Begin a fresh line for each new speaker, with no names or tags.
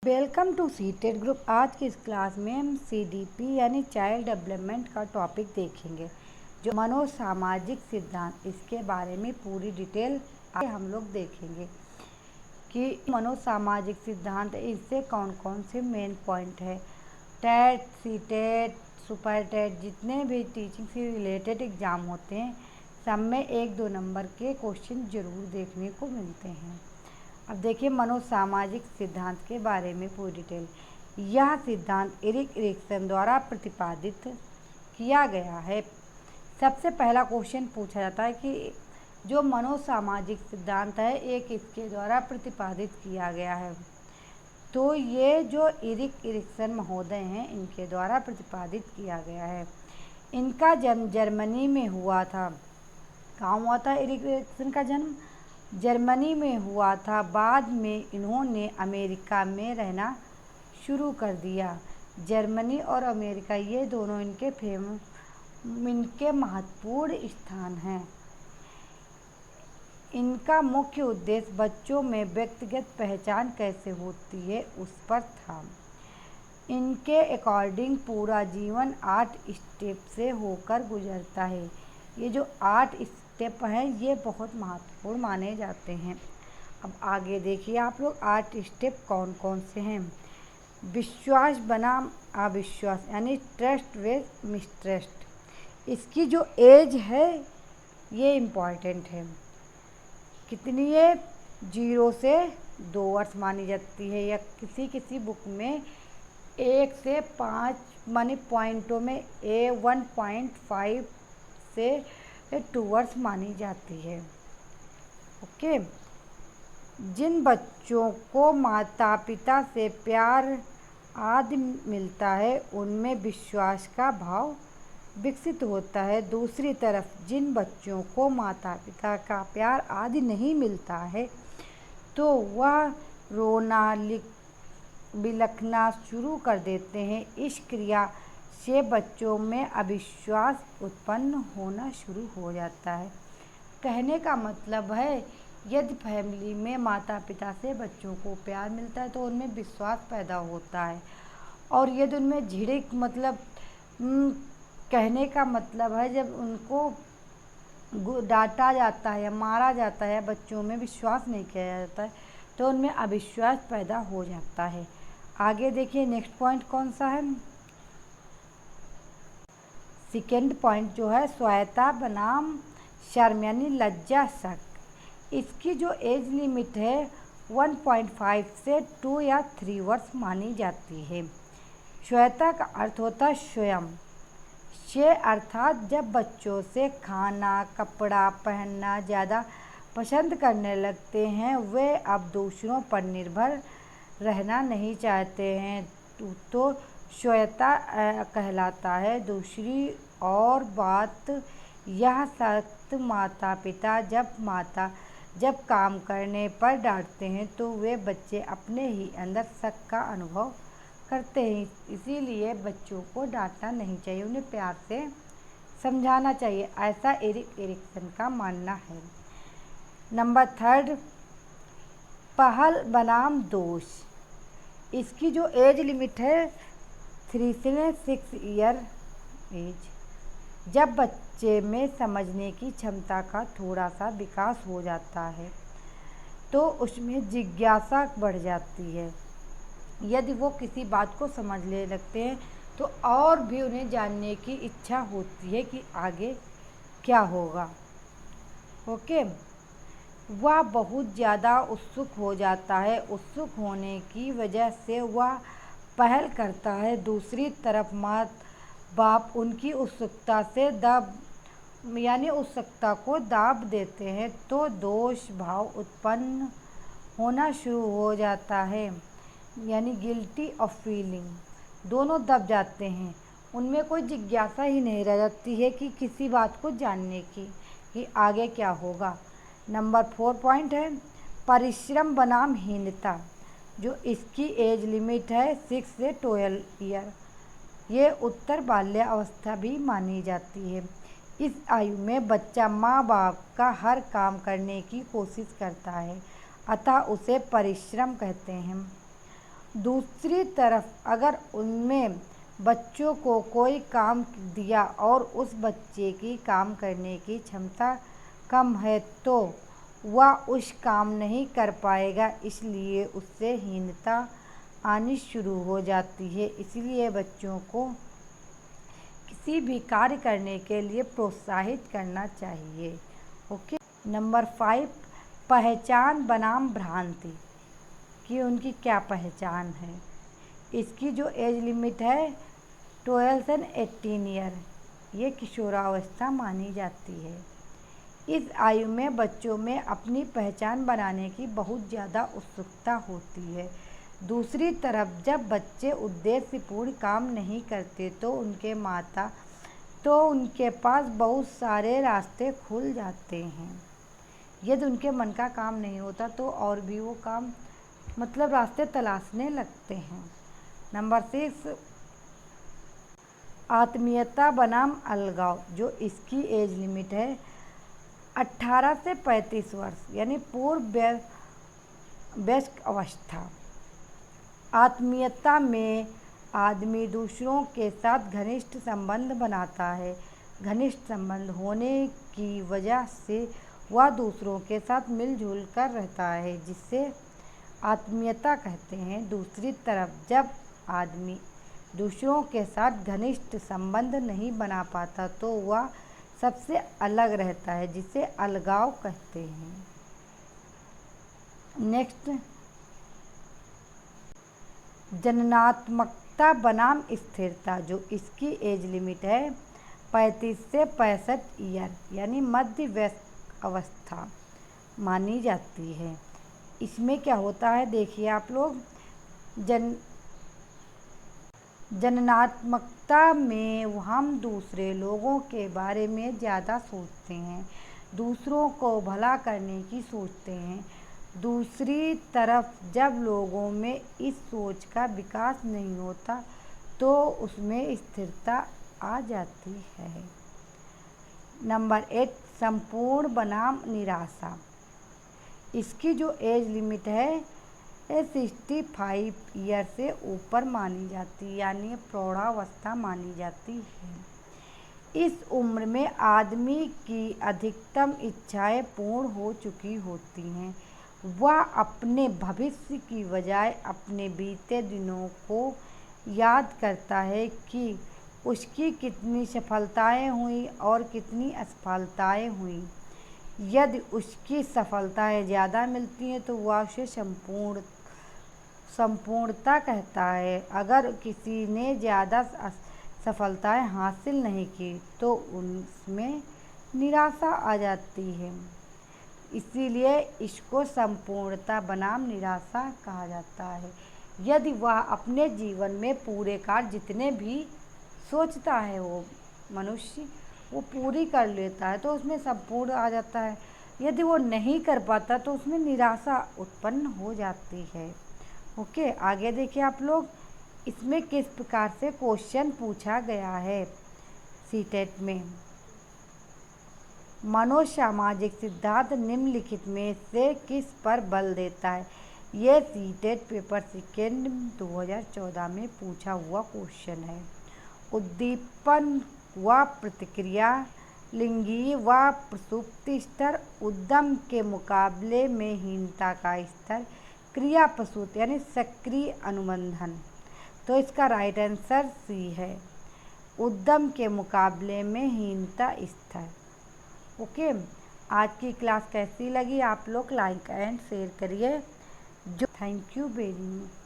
Welcome to seated group. आज की इस क्लास में हम CDP यानी चाइल्ड डेवलपमेंट का टॉपिक देखेंगे, जो मनोसामाजिक सिद्धांत, इसके बारे में पूरी डिटेल आगे हम लोग देखेंगे कि मनोसामाजिक सिद्धांत इससे कौन कौन से मेन पॉइंट है। टेट, सीटेट, सुपर टेट, जितने भी टीचिंग से रिलेटेड एग्ज़ाम होते हैं, सब में 1-2 नंबर के क्वेश्चन ज़रूर देखने को मिलते हैं। अब देखिए मनोसामाजिक सिद्धांत के बारे में पूरी डिटेल। यह सिद्धांत एरिक एरिक्सन द्वारा प्रतिपादित किया गया है। सबसे पहला क्वेश्चन पूछा जाता है कि जो मनोसामाजिक सिद्धांत है ये किसके द्वारा प्रतिपादित किया गया है। तो ये जो एरिक एरिक्सन महोदय हैं, इनके द्वारा प्रतिपादित किया गया है। इनका जन्म जर्मनी में हुआ था। कहाँ हुआ था एरिक एरिक्सन का जन्म? जर्मनी में हुआ था। बाद में इन्होंने अमेरिका में रहना शुरू कर दिया। जर्मनी और अमेरिका ये दोनों इनके महत्वपूर्ण स्थान हैं। इनका मुख्य उद्देश्य बच्चों में व्यक्तिगत पहचान कैसे होती है उस पर था। इनके अकॉर्डिंग पूरा जीवन 8 स्टेप से होकर गुजरता है। ये जो 8 स्टेप हैं ये बहुत महत्वपूर्ण माने जाते हैं। अब आगे देखिए आप लोग 8 स्टेप कौन कौन से हैं। विश्वास बनाम अविश्वास यानी ट्रस्ट विद मिसट्रस्ट। इसकी जो एज है ये इम्पॉर्टेंट है। कितनी है? 0 से 2 वर्ष मानी जाती है, या किसी बुक में 1 से 5 मानी पॉइंटों में 1.5 से 2 वर्ष मानी जाती है। ओके। जिन बच्चों को माता पिता से प्यार आदि मिलता है उनमें विश्वास का भाव विकसित होता है। दूसरी तरफ जिन बच्चों को माता पिता का प्यार आदि नहीं मिलता है तो वह रोना बिलखना शुरू कर देते हैं। इस क्रिया से बच्चों में अविश्वास उत्पन्न होना शुरू हो जाता है। कहने का मतलब है यदि फैमिली में माता पिता से बच्चों को प्यार मिलता है तो उनमें विश्वास पैदा होता है, और यदि उनमें झिड़क मतलब कहने का मतलब है जब उनको डांटा जाता है या मारा जाता है, बच्चों में विश्वास नहीं किया जाता है तो उनमें अविश्वास पैदा हो जाता है। आगे देखिए नेक्स्ट पॉइंट कौन सा है। सेकेंड पॉइंट जो है स्वायत्ता बनाम शर्म यानी लज्जा शक। इसकी जो एज लिमिट है 1.5 से 2 या 3 वर्ष मानी जाती है। स्वायत्ता का अर्थ होता है स्वयं से, अर्थात जब बच्चों से खाना कपड़ा पहनना ज़्यादा पसंद करने लगते हैं, वे अब दूसरों पर निर्भर रहना नहीं चाहते हैं तो स्वायत्ता कहलाता है। दूसरी और बात यह सख्त माता पिता जब काम करने पर डांटते हैं तो वे बच्चे अपने ही अंदर शक का अनुभव करते हैं। इसीलिए बच्चों को डांटना नहीं चाहिए, उन्हें प्यार से समझाना चाहिए, ऐसा एरिक एरिक्सन का मानना है। नंबर 3 पहल बनाम दोष। इसकी जो एज लिमिट है 3 से 6 ईयर एज। जब बच्चे में समझने की क्षमता का थोड़ा सा विकास हो जाता है तो उसमें जिज्ञासा बढ़ जाती है। यदि वो किसी बात को समझने लगते हैं तो और भी उन्हें जानने की इच्छा होती है कि आगे क्या होगा। ओके। वह बहुत ज़्यादा उत्सुक हो जाता है। उत्सुक होने की वजह से वह पहल करता है। दूसरी तरफ माँ बाप उनकी उत्सुकता को दाब देते हैं तो दोष भाव उत्पन्न होना शुरू हो जाता है, यानी गिल्टी ऑफ फीलिंग। दोनों दब जाते हैं, उनमें कोई जिज्ञासा ही नहीं रह जाती है कि किसी बात को जानने की कि आगे क्या होगा। नंबर 4 पॉइंट है परिश्रम बनाम हीनता। जो इसकी एज लिमिट है 6 से 12 ईयर। ये उत्तर बाल्यावस्था भी मानी जाती है। इस आयु में बच्चा माँ बाप का हर काम करने की कोशिश करता है, अतः उसे परिश्रम कहते हैं। दूसरी तरफ अगर उनमें बच्चों को कोई काम दिया और उस बच्चे की काम करने की क्षमता कम है तो वह उस काम नहीं कर पाएगा, इसलिए उससे हीनता आनी शुरू हो जाती है। इसलिए बच्चों को किसी भी कार्य करने के लिए प्रोत्साहित करना चाहिए। ओके। नंबर 5, पहचान बनाम भ्रांति कि उनकी क्या पहचान है। इसकी जो एज लिमिट है 12 से 18 ईयर, ये किशोरावस्था मानी जाती है। इस आयु में बच्चों में अपनी पहचान बनाने की बहुत ज़्यादा उत्सुकता होती है। दूसरी तरफ जब बच्चे उद्देश्यपूर्ण काम नहीं करते तो उनके पास बहुत सारे रास्ते खुल जाते हैं। यदि उनके मन का काम नहीं होता तो और भी वो काम रास्ते तलाशने लगते हैं। नंबर 6, आत्मीयता बनाम अलगाव, जो इसकी एज लिमिट है 18 से 35 वर्ष, यानी पूर्व वयस्क अवस्था। आत्मीयता में आदमी दूसरों के साथ घनिष्ठ संबंध बनाता है। घनिष्ठ संबंध होने की वजह से वह दूसरों के साथ मिलजुल कर रहता है, जिसे आत्मीयता कहते हैं। दूसरी तरफ जब आदमी दूसरों के साथ घनिष्ठ संबंध नहीं बना पाता तो वह सबसे अलग रहता है, जिसे अलगाव कहते हैं। नेक्स्ट, जननात्मकता बनाम स्थिरता, जो इसकी एज लिमिट है 35 से 65 ईयर, यानी मध्य वयस्क अवस्था मानी जाती है। इसमें क्या होता है देखिए आप लोग, जननात्मकता में हम दूसरे लोगों के बारे में ज़्यादा सोचते हैं, दूसरों को भला करने की सोचते हैं। दूसरी तरफ जब लोगों में इस सोच का विकास नहीं होता तो उसमें स्थिरता आ जाती है। नंबर 8, संपूर्ण बनाम निराशा। इसकी जो एज लिमिट है 65 ईयर से ऊपर मानी जाती है, यानी प्रौढ़ावस्था मानी जाती है। इस उम्र में आदमी की अधिकतम इच्छाएं पूर्ण हो चुकी होती हैं। वह अपने भविष्य की बजाय अपने बीते दिनों को याद करता है कि उसकी कितनी सफलताएं हुई और कितनी असफलताएं हुई। यदि उसकी सफलताएं ज़्यादा मिलती हैं तो वह उसे संपूर्णता कहता है। अगर किसी ने ज़्यादा सफलताएं हासिल नहीं की तो उसमें निराशा आ जाती है। इसीलिए इसको संपूर्णता बनाम निराशा कहा जाता है। यदि वह अपने जीवन में पूरे कार्य जितने भी सोचता है वो मनुष्य वो पूरी कर लेता है तो उसमें संपूर्ण आ जाता है। यदि वो नहीं कर पाता तो उसमें निराशा उत्पन्न हो जाती है। ओके, आगे देखिए आप लोग, इसमें किस प्रकार से क्वेश्चन पूछा गया है सीटेट में। मनोसामाजिक सिद्धांत निम्नलिखित में से किस पर बल देता है। ये सीटेट पेपर सेकेंड 2014 में पूछा हुआ क्वेश्चन है। उद्दीपन व प्रतिक्रिया, लिंगीय व प्रसुप्ति स्तर, उद्यम के मुकाबले में हीनता का स्तर, क्रिया प्रसूति यानी सक्रिय अनुबंधन। तो इसका राइट आंसर सी है, उद्यम के मुकाबले में हीनता स्तर। ओके, आज की क्लास कैसी लगी आप लोग लाइक एंड शेयर करिए। Thank you very much.